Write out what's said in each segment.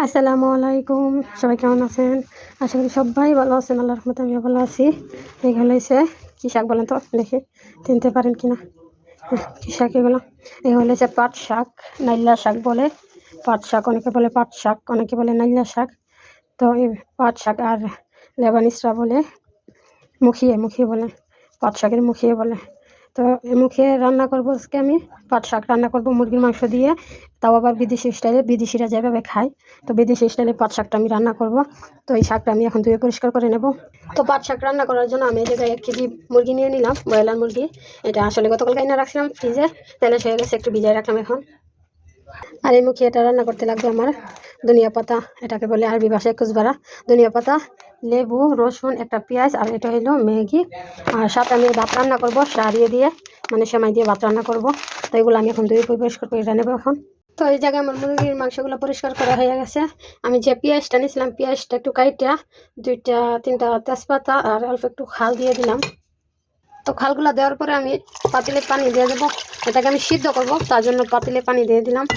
আসসালামু আলাইকুম, সবাই কেমন আছেন? আশা করি সবাই ভালো আছেন। আল্লাহর রহমতে আমিও ভালো আছি। এগুলো হচ্ছে কী শাক বলেন তো, দেখি চিনতে পারেন কিনা। কী শাক এগুলো? এগুলো হচ্ছে পাট শাক, নাইলা শাক বলে। পাট শাক অনেকে বলে, পাট শাক অনেকে বলে নাইলা শাক। তো এই পাট শাক আর লেবানিসরা বলে মুখিয়ে, মুখিয়ে বলে, পাট শাকের মুখিয়ে বলে। তো এই মুখিয়ে রান্না করবো আজকে আমি। পাট শাক রান্না করবো মুরগির মাংস দিয়ে, তাও আবার বিদেশি স্টাইলে, বিদেশিরা যেভাবে খায়। তো বিদেশি স্টাইলে পাট শাকটা আমি রান্না করব। তো এই শাকটা আমি এখন ধুয়ে পরিষ্কার করে নেব। তো পাট শাক রান্না করার জন্য আমি এই জায়গায় 1 কেজি মুরগি নিয়ে নিলাম, ব্রয়লার মুরগি। এটা আসলে গতকাল কিনে রাখছিলাম ফ্রিজে, তেলে হয়ে গেছে, একটু ভিজাই রাখলাম এখন। আর এই মুখে এটা রান্না করতে লাগবে আমার ধনিয়া পাতা, এটাকে বলে আরবি ভাষায় কুচবারা। ধনিয়া পাতা, লেবু, রসুন, একটা পেঁয়াজ, আর এটা হলো ম্যাগি। আর সাথে আমি ভাত রান্না করবো সারিয়ে দিয়ে, মানে সেমাই দিয়ে ভাত রান্না করবো। তো এগুলো আমি এখন ধুয়ে পরিষ্কার করে নেবো এখন। তো এই জায়গায় আমার মুরগির মাংসগুলো পরিষ্কার করা হয়ে গেছে। আমি যে পেঁয়াজটা নিয়েছিলাম, পেঁয়াজটা একটু কাইটা 2-3টা তেজপাতা আর অল্প একটু খাল দিয়ে দিলাম। তো খালগুলো দেওয়ার পরে আমি পাতিলে পানি দিয়ে দেবো। এটাকে আমি সিদ্ধ করব, তার জন্য পাতিলে পানি দিয়ে দিলাম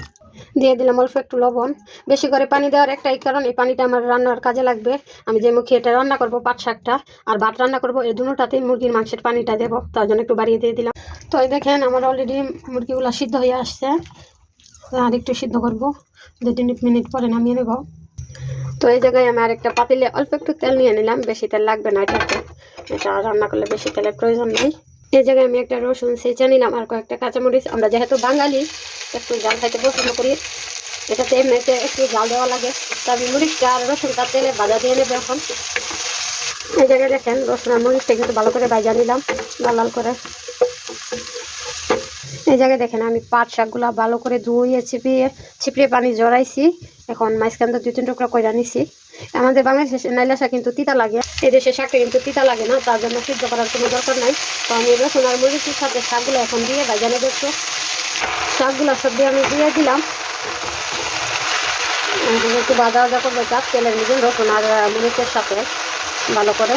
অল্প একটু লবণ। বেশি করে পানি দেওয়ার একটাই কারণ, এই পানিটা আমার রান্নার কাজে লাগবে। আমি যে মুখে এটা রান্না করব, পাট শাকটা আর ভাত রান্না করব, এই দুটোটাতেই মুরগির মাংসের পানিটা দেবো, তার জন্য একটু বাড়িয়ে দিয়ে দিলাম। তো এই দেখেন আমার অলরেডি মুরগিগুলো সিদ্ধ হয়ে আসছে। আর একটু সিদ্ধ করবো, 2-3 মিনিট পরে নামিয়ে নেব। তো এই জায়গায় আমি আরেকটা পাতিলে অল্প একটু তেল নিয়ে নিলাম, বেশি তেল লাগবে না এটাতে, এটা রান্না করলে বেশি তেলের প্রয়োজন নেই। এই জায়গায় আমি একটা রসুন ছেঁচে নিলাম আর কয়েকটা কাঁচামরিচ। আমরা যেহেতু বাঙালি, একটু জাল খাইতে পছন্দ করি, এটাতে এমনিতে একটু জাল দেওয়া লাগে। তো আমি মরিচটা আর রসুনটা তেলে ভাজা দিয়ে নেবো এখন। এই জায়গায় দেখেন রসুন আর মরিচটা কিন্তু ভালো করে ভাজা নিলাম, লাল লাল করে। এই জায়গায় দেখেন আমি পাট শাকগুলো ভালো করে ধুয়ে ছিপিয়ে পানি জড়াইছি। এখন মাঝখান থেকে 2-3 টুকরা করে নিছি। আমাদের বাংলাদেশে নাইলা শাক কিন্তু তিতা লাগে, এই দেশের শাকটা কিন্তু তিতা লাগে না, তার জন্য সিদ্ধ করার কোনো দরকার নাই। তো আমি রসুন আর মরিচের সাথে শাকগুলো এখন দিয়ে ভাজা নেব একটু। শাকগুলো সব দিয়ে আমি দিয়ে দিলাম, একটু ভাজা ভাজা করবো চাপ তেলের মধ্যে রসুন আর মরিচের সাথে ভালো করে।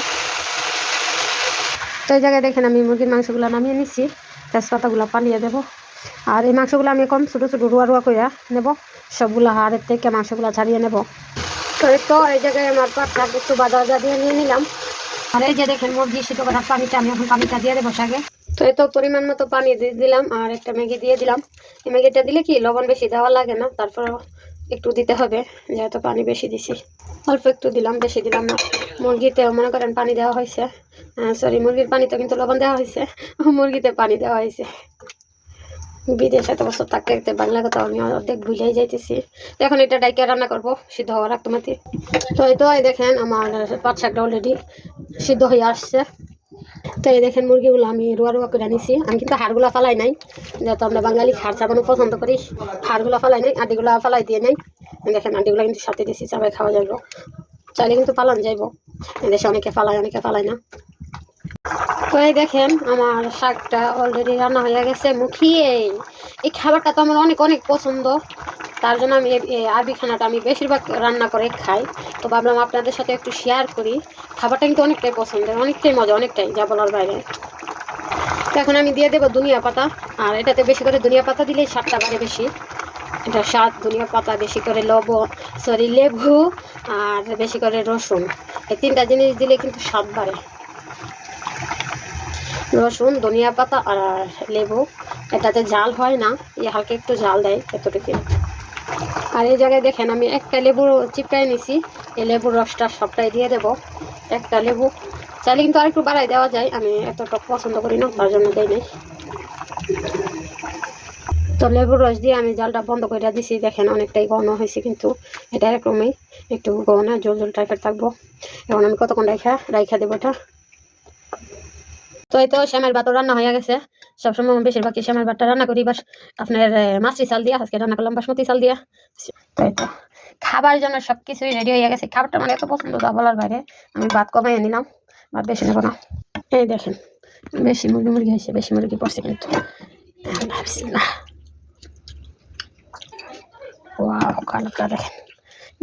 তো এই জায়গায় দেখেন আমি মুরগির মাংসগুলো নামিয়ে নিচ্ছি, তেজপাতাগুলো পালিয়ে দেবো। আর এই মাংসগুলো আমি কম ছোটো ছোটো রুয়া করে নেব, সবগুলো হাড়ের থেকে মাংসগুলো ছাড়িয়ে নেব। তো এই জায়গায় আমার পাটটা একটু ভাজা ভাজা দিয়ে নিয়ে নিলাম। আর এই যে দেখেন মুরগি সিদ্ধ করার পানিটা, আমি এখন পানিটা দিয়ে দেবো শাকে। তো এই তো পরিমাণ মতো পানি দিয়ে দিলাম আর একটা ম্যাগি দিয়ে দিলাম। এই ম্যাগিটা দিলে কি লবণ বেশি দেওয়া লাগে না, তারপর একটু দিতে হবে, যেহেতু পানি বেশি দিছি। অল্প একটু দিলাম, বেশি দিলাম না। মুরগিতেও মনে করেন পানি দেওয়া হয়েছে, সরি মুরগির পানিতে কিন্তু লবণ দেওয়া হয়েছে, মুরগিতে পানি দেওয়া হয়েছে। বিদেশে এত বছর থাকতে থাকতে বাংলা কথা আমি অর্ধেক ভুলেই যাইতেছি। এখন এটা ডাইকে রান্না করবো, সিদ্ধ হওয়ার রাখতে। তো এই তো এই দেখেন আমার পাট শাকটা অলরেডি সিদ্ধ হয়ে আসছে। তো এই দেখেন মুরগিগুলো আমি রুয়া করে নিছি। আমি কিন্তু হাড়গুলো ফালাই নাই, যেহেতু আমরা বাঙালি হাড় চাবানো পছন্দ করি, হাড়গুলো ফালাই নাই, আটিগুলো ফালাই দিয়ে নাই। দেখেন আটিগুলো কিন্তু সাথে দিছি, চাবাই খাওয়া যাইব, চাইলে কিন্তু পালন যাইব। এদেশে অনেকে ফালায় না। তো এই দেখেন আমার শাকটা অলরেডি রান্না হয়ে গেছে মুখিয়ে। এই খাবারটা তো আমার অনেক অনেক পছন্দ, তার জন্য আমি এই আরবি খানাটা আমি বেশিরভাগ রান্না করে খাই। তো ভাবলাম আপনাদের সাথে একটু শেয়ার করি। খাবারটা কিন্তু অনেকটাই পছন্দের, অনেকটাই মজা, অনেকটাই যা বলার বাইরে। তো এখন আমি দিয়ে দেবো ধনিয়া পাতা, আর এটাতে বেশি করে ধনিয়া পাতা দিলেই স্বাদটা বাড়ে বেশি। এটা স্বাদ, ধনিয়া পাতা, বেশি করে লেবু আর বেশি করে রসুন, এই 3টা জিনিস দিলে কিন্তু স্বাদ বাড়ে। রসুন, ধনিয়া পাতা আর লেবু, এটাতে ঝাল হয় না, হালকা একটু ঝাল দেয় এতটুকু। আর এই জায়গায় দেখেন আমি একটা লেবু চিপকাই নিছি, এই লেবুর রসটা সবটাই দিয়ে দেব। একটা লেবু চাইলে কিন্তু আরেকটু বাড়াই দেওয়া যায়, আমি এতটা পছন্দ করি না, তার জন্য দেই নাই। তো লেবুর রস দিয়ে আমি জালটা বন্ধ করে দিছি। দেখেন অনেকটাই ঘন হয়েছে, কিন্তু এটা এরকমই একটু ঘন জল জল টাইপের থাকবো। এখন আমি কতক্ষণ রাইখা দেবো এটা। তো এই তো শ্যামের ভাতও রান্না হয়ে গেছে। সবসময় বেশিরভাগই শ্যামের ভাতটা রান্না করি, বাস আপনার মাছরি চাল দিয়া, আজকে রান্না করলাম বাসমতি চাল দিয়া। তো এই তো খাবার জন্য সবকিছুই রেডি হয়ে গেছে। খাবারটা আমার এত পছন্দ তা বলার বাইরে। আমি ভাত কমাই নিলাম, ভাত বেশি নেবো না। এই দেখেন বেশি মুরগি হয়েছে, বেশি মুরগি পড়ছে কিন্তু। ওয়াও, কালারটা দেখেন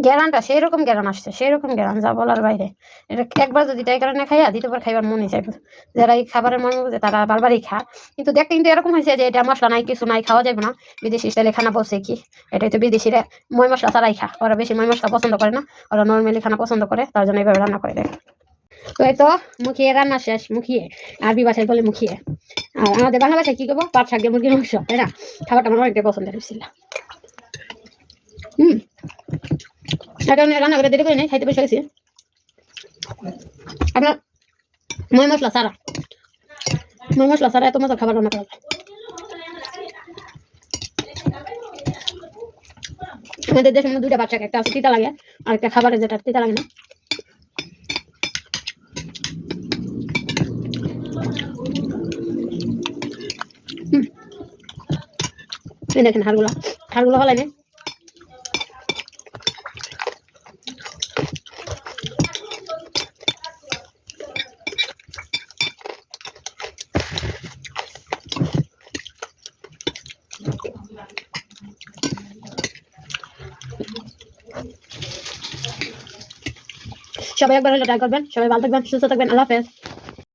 গ্যারানটা সেই রকম গ্যারান আসছে, সেই রকম গ্যারান যা বলার বাইরে। এটা একবার যদি তাই কারণে খাইয়া দ্বিতীয়বার খাইবার মনই চাইবে। যারা এই খাবারের মন বুঝে তারা বারবারই খা। কিন্তু দেখতে কিন্তু এরকম হয়েছে যে এটা মশলা নাই, কিছু নাই, খাওয়া যাবে না। বিদেশি স্টাইলে খানা বলছে কি, এটাই তো বিদেশিরা ময় মশলা ছাড়াই খা। ওরা বেশি ময় মশলা পছন্দ করে না, ওরা নর্মালি খানা পছন্দ করে, তার জন্য এইভাবে রান্না করে দেয়। তো এই তো মুখিয়ে রান্না শেষ, মুখিয়ে, আরবি ভাষায় বলে মুখিয়ে। আর আমাদের বাংলা ভাষায় কি করবো, পাট শাক দিয়ে মুরগির মাংস, তাই না? খাবারটা আমার অনেকটাই পছন্দের হয়েছিল। এখন রান্না করে দেরি করে নেই, খাইতে বসে গেছি। আপনার ময় মশলা ছাড়া এত মজা খাবার রান্না করা যায়। আমাদের দেশের মধ্যে দুইটা বাচ্চাকে, একটা আছে তিতা লাগে আর একটা খাবারের যেটা তিতা লাগে না। দেখেন হাড়গুলো হলাই নেই। সবাই একবার হলে ট্রাই করবেন। সবাই ভালো থাকবেন, সুস্থ থাকবেন। আল্লাহ হাফেজ।